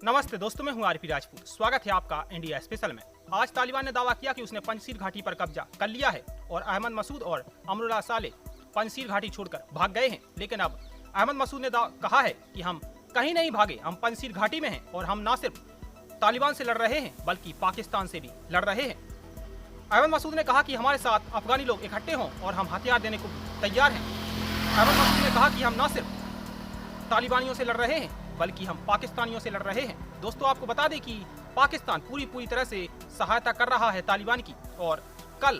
नमस्ते दोस्तों, मैं हूं आरपी राजपूत। स्वागत है आपका इंडिया स्पेशल में। आज तालिबान ने दावा किया कि उसने पंजशीर घाटी पर कब्जा कर लिया है और अहमद मसूद और अमरुल्लाह साले पंजशीर घाटी छोड़कर भाग गए हैं। लेकिन अब अहमद मसूद ने कहा है कि हम कहीं नहीं भागे, हम पंजशीर घाटी में हैं और हम न सिर्फ तालिबान से लड़ रहे हैं बल्कि पाकिस्तान से भी लड़ रहे हैं। अहमद मसूद ने कहा कि हमारे साथ अफगानी लोग इकट्ठे हों और हम हथियार देने को तैयार हैं। अहमद मसूद ने कहा कि हम न सिर्फ तालिबानियों से लड़ रहे हैं बल्कि हम पाकिस्तानियों से लड़ रहे हैं। दोस्तों, आपको बता दें कि पाकिस्तान पूरी तरह से सहायता कर रहा है तालिबान की और कल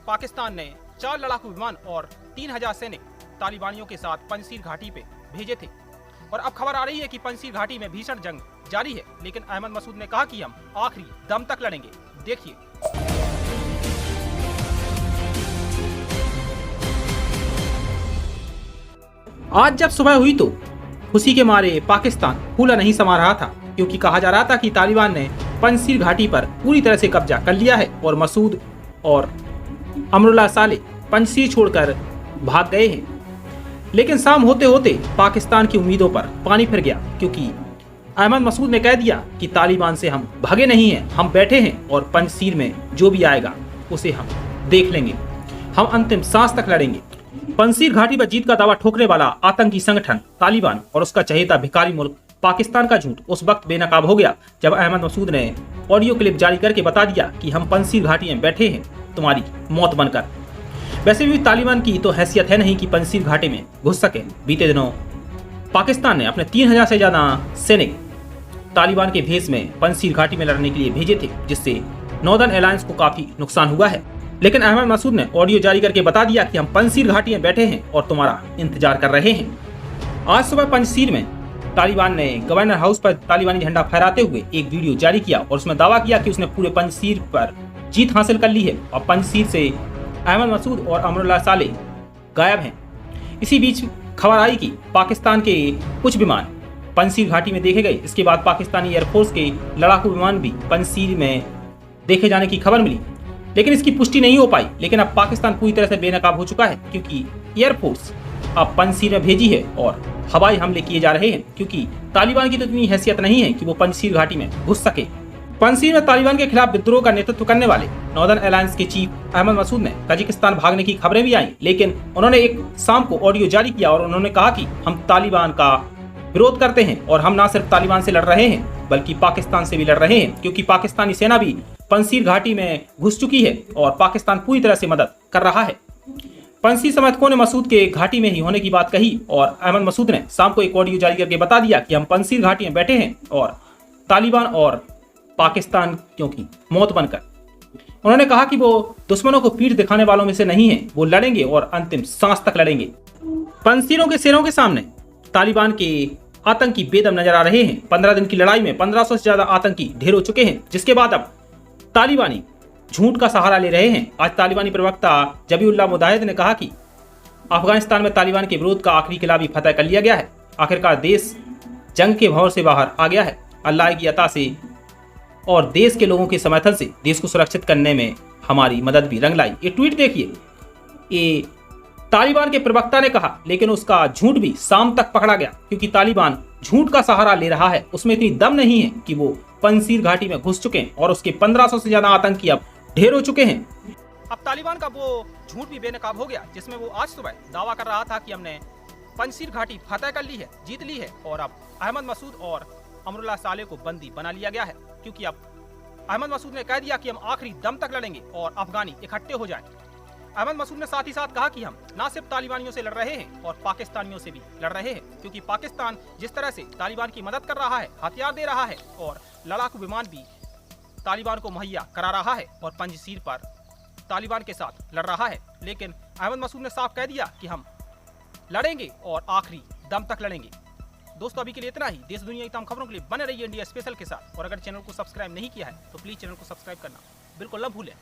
पाकिस्तान ने 4 लड़ाकू विमान और 3000 सैनिक तालिबानियों के साथ पंजशीर घाटी पे भेजे थे। और अब खबर आ रही है कि पंजशीर घाटी में भीषण जंग जारी है, लेकिन अहमद मसूद ने कहा कि हम आखिरी दम तक लड़ेंगे। देखिए। आज जब सुबह हुई तो खुशी के मारे पाकिस्तान फूला नहीं समा रहा था, क्योंकि कहा जा रहा था कि तालिबान ने पंजशीर घाटी पर पूरी तरह से कब्जा कर लिया है और मसूद और अमरुल्लाह साले पंजशीर छोड़कर भाग गए हैं। लेकिन शाम होते होते पाकिस्तान की उम्मीदों पर पानी फिर गया, क्योंकि अहमद मसूद ने कह दिया कि तालिबान से हम भागे नहीं हैं, हम बैठे हैं और पंजशीर में जो भी आएगा उसे हम देख लेंगे, हम अंतिम सांस तक लड़ेंगे। पंजशीर घाटी पर जीत का दावा ठोकने वाला आतंकी संगठन तालिबान और उसका चहेता भिखारी मुल्क पाकिस्तान का झूठ उस वक्त बेनकाब हो गया जब अहमद मसूद ने ऑडियो क्लिप जारी करके बता दिया कि हम पंजशीर घाटी में बैठे हैं तुम्हारी मौत बनकर। वैसे भी तालिबान की तो हैसियत है नहीं कि पंजशीर घाटी में घुस सके। बीते दिनों पाकिस्तान ने अपने 3000 से ज्यादा सैनिक तालिबान के भेष में पंजशीर घाटी में लड़ने के लिए भेजे थे, जिससे नॉर्दर्न अलायंस को काफी नुकसान हुआ है। लेकिन अहमद मसूद ने ऑडियो जारी करके बता दिया कि हम पंजशीर घाटी में बैठे हैं और तुम्हारा इंतजार कर रहे हैं। आज सुबह पंजशीर में तालिबान ने गवर्नर हाउस पर तालिबानी झंडा फहराते हुए एक वीडियो जारी किया और उसमें दावा किया कि उसने पूरे पंजशीर पर जीत हासिल कर ली है और पंजशीर से अहमद मसूद और अमरुल्लाह साले गायब हैं। इसी बीच खबर आई कि पाकिस्तान के कुछ विमान पंजशीर घाटी में देखे गए। इसके बाद पाकिस्तानी एयरफोर्स के लड़ाकू विमान भी पंजशीर में देखे जाने की खबर मिली, लेकिन इसकी पुष्टि नहीं हो पाई। लेकिन अब पाकिस्तान पूरी तरह से बेनकाब हो चुका है, क्योंकि एयरफोर्स अब पंजशीर में भेजी है और हवाई हमले किए जा रहे हैं, क्योंकि तालिबान की तो इतनी हैसियत नहीं है कि वो पंजशीर घाटी में घुस सके। पंजशीर में तालिबान के खिलाफ विद्रोह का नेतृत्व करने वाले नॉर्दर्न अलायंस के चीफ अहमद मसूद ने कजाकिस्तान भागने की खबरें भी आई, लेकिन उन्होंने एक शाम को ऑडियो जारी किया और उन्होंने कहा कि हम तालिबान का विरोध करते हैं और हम न सिर्फ तालिबान से लड़ रहे हैं बल्कि पाकिस्तान से भी लड़ रहे हैं, क्योंकि पाकिस्तानी सेना भी पंजशीर घाटी में घुस चुकी है और पाकिस्तान पूरी तरह से मदद कर रहा है। पंजशीर समर्थकों ने मसूद के घाटी में ही होने की बात कही और अहमद मसूद ने शाम को एक ऑडियो जारी करके बता दिया कि हम पंजशीर घाटी में बैठे हैं और तालिबान और पाकिस्तान क्योंकि मौत बनकर। उन्होंने कहा कि वो दुश्मनों को पीठ दिखाने वालों में से नहीं है, वो लड़ेंगे और अंतिम सांस तक लड़ेंगे। पंजशीरों के शेरों के सामने तालिबान के आतंकी बेदम नजर आ रहे हैं। 15 दिन की लड़ाई में 1500 से ज्यादा आतंकी ढेर हो चुके हैं, जिसके बाद अब तालिबानी झूठ का सहारा ले रहे हैं। आज तालिबानी प्रवक्ता जबीउल्लाह मुजाहिद ने कहा कि अफगानिस्तान में तालिबान के विरोध का आखिरी किला भी फतह कर लिया गया है। आखिरकार देश जंग के भंवर से बाहर आ गया है। अल्लाह की अता से और देश के लोगों के समर्थन से देश को सुरक्षित करने में हमारी मदद भी रंग लाई। ये ट्वीट देखिए, ये तालिबान के प्रवक्ता ने कहा, लेकिन उसका झूठ भी शाम तक पकड़ा गया, क्योंकि तालिबान झूठ का सहारा ले रहा है। उसमें इतनी दम नहीं है कि वो पंजशीर घाटी में घुस चुके हैं और उसके 1500 से ज्यादा आतंकी अब ढेर हो चुके हैं। अब तालिबान का वो झूठ भी बेनकाब हो गया, जिसमें वो आज सुबह दावा कर रहा था कि हमने पंजशीर घाटी फतह कर ली है, जीत ली है और अब अहमद मसूद और अमरुल्लाह साले को बंदी बना लिया गया है, क्योंकि अब अहमद मसूद ने कह दिया कि हम आखिरी दम तक लड़ेंगे और अफगानी इकट्ठे हो जाएं। अहमद मसूद ने साथ ही साथ कहा कि हम न सिर्फ तालिबानियों से लड़ रहे हैं और पाकिस्तानियों से भी लड़ रहे हैं, क्योंकि पाकिस्तान जिस तरह से तालिबान की मदद कर रहा है, हथियार दे रहा है और लड़ाकू विमान भी तालिबान को मुहैया करा रहा है और पंजशीर पर तालिबान के साथ लड़ रहा है। लेकिन अहमद मसूद ने साफ कह दिया कि हम लड़ेंगे और आखिरी दम तक लड़ेंगे। दोस्तों, अभी के लिए इतना ही। देश दुनिया की तमाम खबरों के लिए बने रहिए इंडिया स्पेशल के साथ और अगर चैनल को सब्सक्राइब नहीं किया है तो प्लीज चैनल को सब्सक्राइब करना बिल्कुल न भूलें।